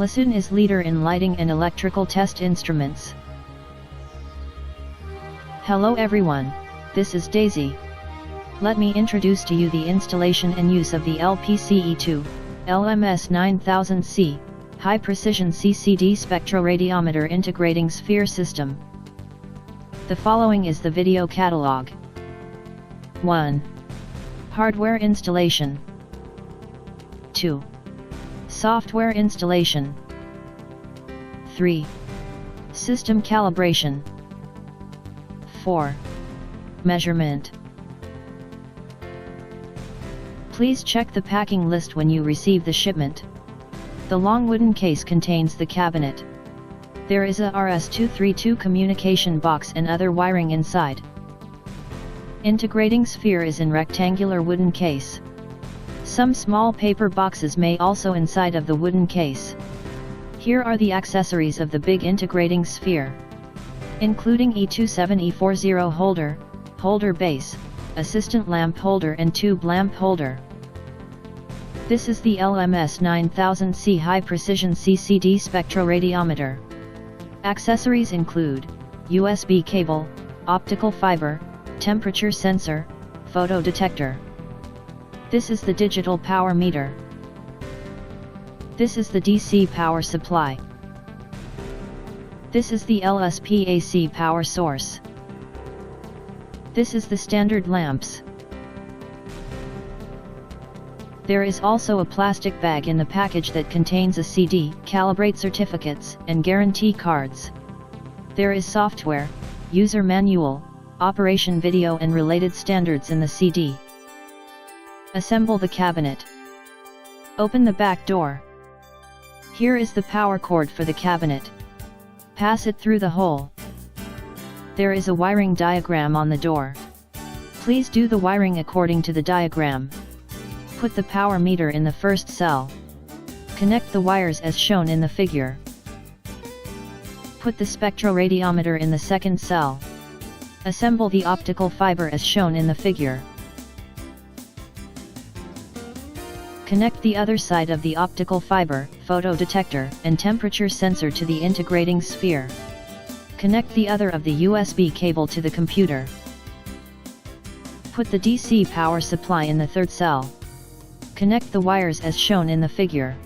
LISUN is leader in lighting and electrical test instruments. Hello everyone, this is Daisy. Let me introduce to you the installation and use of the LPCE-2, LMS-9000C, high-precision CCD Spectroradiometer integrating sphere system. The following is the video catalog. 1. Hardware installation. 2. Software installation. 3. System calibration. 4. Measurement. Please check the packing list when you receive the shipment. The long wooden case contains the cabinet. There is a RS-232 communication box and other wiring inside. Integrating sphere is in rectangular wooden case. Some small paper boxes may also inside of the wooden case. Here are the accessories of the big integrating sphere, including E27E40 holder base, assistant lamp holder and tube lamp holder. This is the LMS-9000C high-precision CCD Spectroradiometer. Accessories include USB cable, optical fiber, temperature sensor, photo detector. This is the digital power meter. This is the DC power supply. This is the LSPAC power source. This is the standard lamps. There is also a plastic bag in the package that contains a CD, calibrate certificates, and guarantee cards. There is software, user manual, operation video and related standards in the CD. Assemble the cabinet. Open the back door. Here is the power cord for the cabinet. Pass it through the hole. There is a wiring diagram on the door. Please do the wiring according to the diagram. Put the power meter in the first cell. Connect the wires as shown in the figure. Put the spectroradiometer in the second cell. Assemble the optical fiber as shown in the figure. Connect the other side of the optical fiber, photo detector, and temperature sensor to the integrating sphere. Connect the other of the USB cable to the computer. Put the DC power supply in the third cell. Connect the wires as shown in the figure.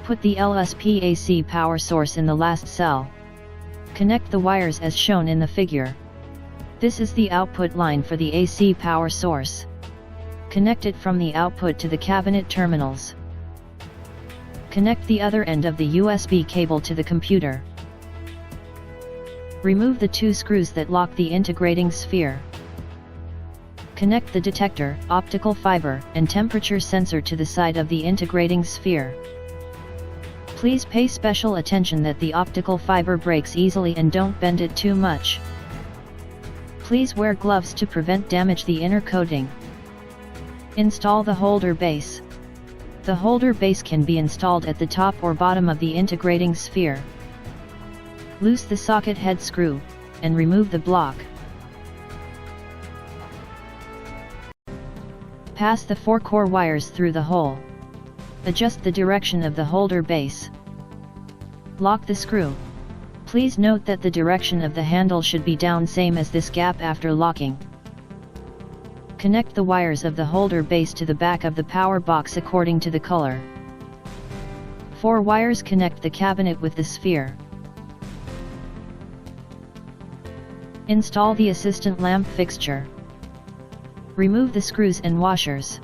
Put the LSPAC power source in the last cell. Connect the wires as shown in the figure. This is the output line for the AC power source. Connect it from the output to the cabinet terminals. Connect the other end of the USB cable to the computer. Remove the two screws that lock the integrating sphere. Connect the detector, optical fiber, and temperature sensor to the side of the integrating sphere. Please pay special attention that the optical fiber breaks easily and don't bend it too much. Please wear gloves to prevent damage the inner coating. Install the holder base. The holder base can be installed at the top or bottom of the integrating sphere. Loose the socket head screw, and remove the block. Pass the 4-core wires through the hole. Adjust the direction of the holder base. Lock the screw. Please note that the direction of the handle should be down same as this gap after locking. Connect the wires of the holder base to the back of the power box according to the color. 4 wires connect the cabinet with the sphere. Install the assistant lamp fixture. Remove the screws and washers.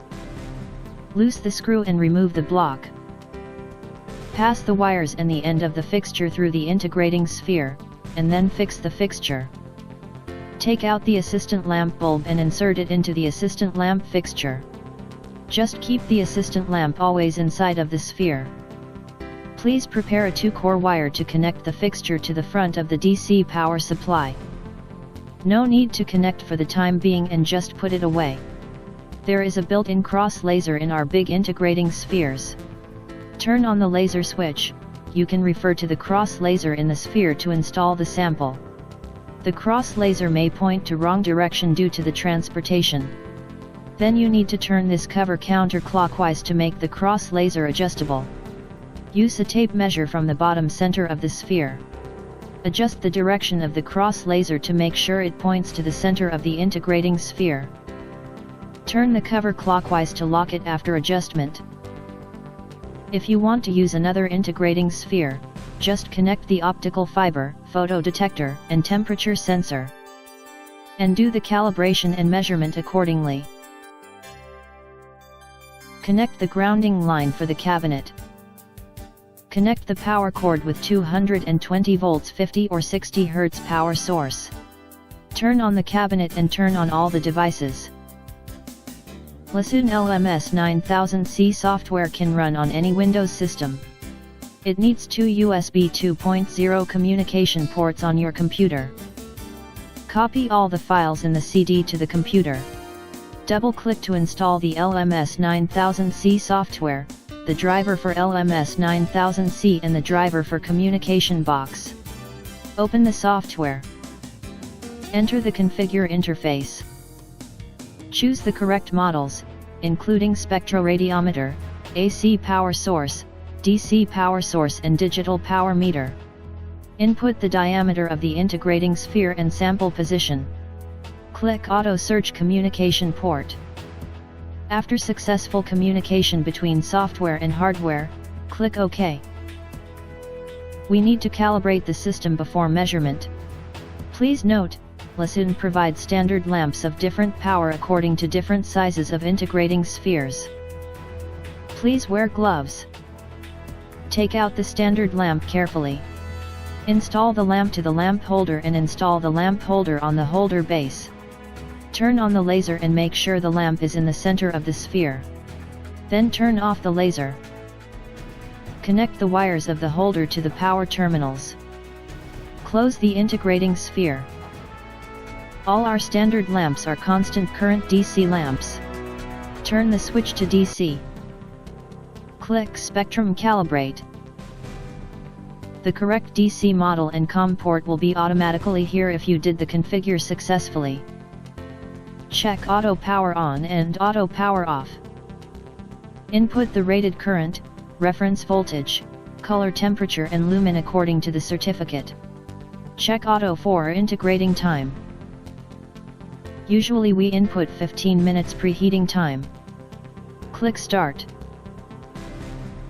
Loose the screw and remove the block. Pass the wires and the end of the fixture through the integrating sphere, and then fix the fixture. Take out the assistant lamp bulb and insert it into the assistant lamp fixture. Just keep the assistant lamp always inside of the sphere. Please prepare a 2-core wire to connect the fixture to the front of the DC power supply. No need to connect for the time being and just put it away. There is a built-in cross laser in our big integrating spheres. Turn on the laser switch. You can refer to the cross laser in the sphere to install the sample. The cross laser may point to wrong direction due to the transportation. Then you need to turn this cover counterclockwise to make the cross laser adjustable. Use a tape measure from the bottom center of the sphere. Adjust the direction of the cross laser to make sure it points to the center of the integrating sphere. Turn the cover clockwise to lock it after adjustment. If you want to use another integrating sphere, just connect the optical fiber, photo detector, and temperature sensor. And do the calibration and measurement accordingly. Connect the grounding line for the cabinet. Connect the power cord with 220 volts 50 or 60 Hz power source. Turn on the cabinet and turn on all the devices. LISUN LMS-9000C software can run on any Windows system. It needs 2 USB 2.0 communication ports on your computer. Copy all the files in the CD to the computer. Double-click to install the LMS-9000C software, the driver for LMS-9000C and the driver for communication box. Open the software. Enter the configure interface. Choose the correct models, including spectroradiometer, AC power source, DC power source and digital power meter. Input the diameter of the integrating sphere and sample position. Click Auto Search Communication Port. After successful communication between software and hardware, click OK. We need to calibrate the system before measurement. Please note, LISUN provides standard lamps of different power according to different sizes of integrating spheres. Please wear gloves. Take out the standard lamp carefully. Install the lamp to the lamp holder and install the lamp holder on the holder base. Turn on the laser and make sure the lamp is in the center of the sphere. Then turn off the laser. Connect the wires of the holder to the power terminals. Close the integrating sphere. All our standard lamps are constant current DC lamps. Turn the switch to DC. Click Spectrum Calibrate. The correct DC model and COM port will be automatically here if you did the configure successfully. Check Auto Power On and Auto Power Off. Input the rated current, reference voltage, color temperature and lumen according to the certificate. Check Auto for integrating time. Usually we input 15 minutes preheating time. Click Start.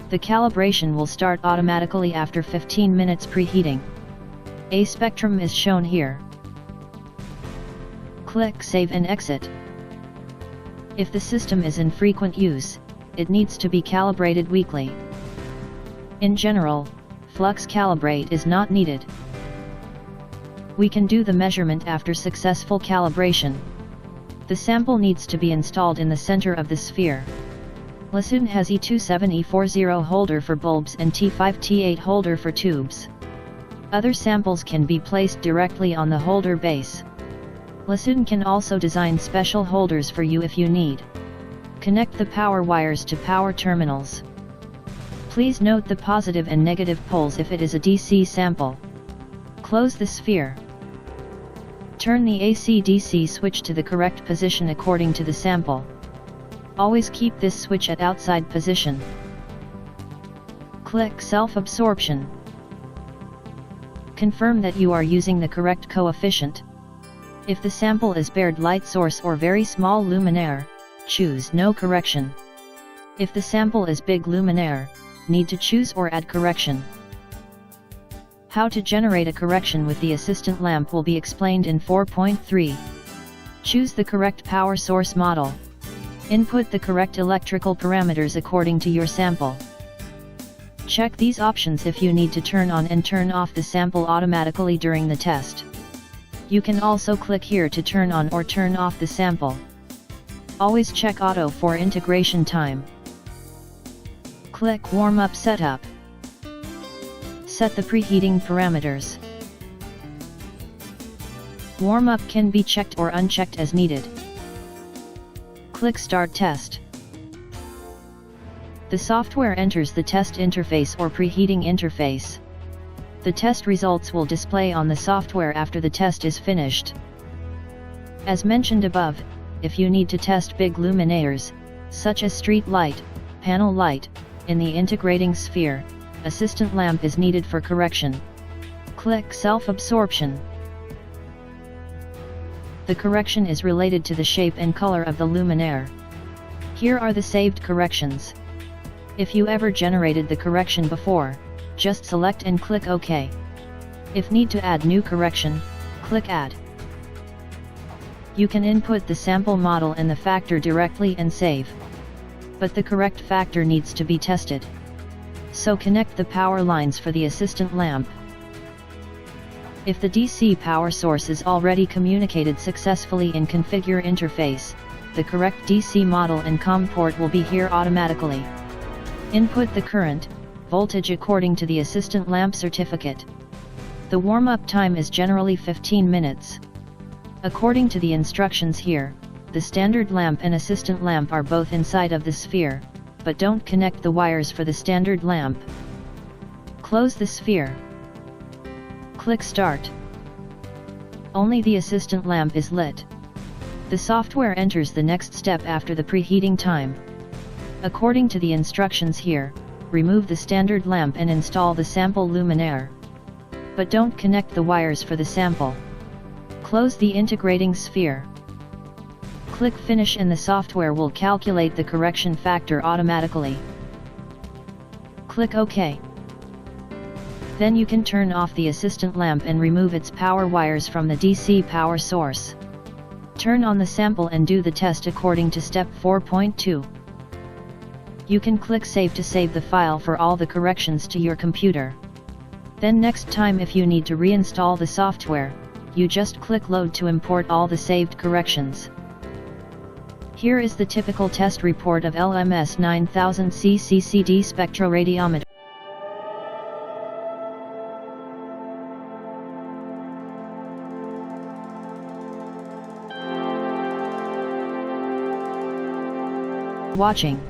The calibration will start automatically after 15 minutes preheating. A spectrum is shown here. Click Save and Exit. If the system is in frequent use, it needs to be calibrated weekly. In general, flux calibrate is not needed. We can do the measurement after successful calibration. The sample needs to be installed in the center of the sphere. LISUN has E27E40 holder for bulbs and T5T8 holder for tubes. Other samples can be placed directly on the holder base. LISUN can also design special holders for you if you need. Connect the power wires to power terminals. Please note the positive and negative poles if it is a DC sample. Close the sphere. Turn the AC-DC switch to the correct position according to the sample. Always keep this switch at outside position. Click Self-Absorption. Confirm that you are using the correct coefficient. If the sample is bared light source or very small luminaire, choose No Correction. If the sample is big luminaire, need to choose or add correction. How to generate a correction with the assistant lamp will be explained in 4.3. Choose the correct power source model. Input the correct electrical parameters according to your sample. Check these options if you need to turn on and turn off the sample automatically during the test. You can also click here to turn on or turn off the sample. Always check Auto for integration time. Click Warm-up Setup. Set the preheating parameters. Warm-up can be checked or unchecked as needed. Click Start Test. The software enters the test interface or preheating interface. The test results will display on the software after the test is finished. As mentioned above, if you need to test big luminaires, such as street light, panel light, in the integrating sphere, assistant lamp is needed for correction. Click Self-Absorption. The correction is related to the shape and color of the luminaire. Here are the saved corrections. If you ever generated the correction before, just select and click OK. If need to add new correction, click Add. You can input the sample model and the factor directly and save. But the correct factor needs to be tested. So connect the power lines for the assistant lamp. If the DC power source is already communicated successfully in Configure Interface, the correct DC model and COM port will be here automatically. Input the current, voltage according to the assistant lamp certificate. The warm-up time is generally 15 minutes. According to the instructions here, the standard lamp and assistant lamp are both inside of the sphere, but don't connect the wires for the standard lamp. Close the sphere. Click Start. Only the assistant lamp is lit. The software enters the next step after the preheating time. According to the instructions here, remove the standard lamp and install the sample luminaire. But don't connect the wires for the sample. Close the integrating sphere. Click Finish and the software will calculate the correction factor automatically. Click OK. Then you can turn off the assistant lamp and remove its power wires from the DC power source. Turn on the sample and do the test according to step 4.2. You can click Save to save the file for all the corrections to your computer. Then next time if you need to reinstall the software, you just click Load to import all the saved corrections. Here is the typical test report of LMS-9000C CCD Spectroradiometer. Watching.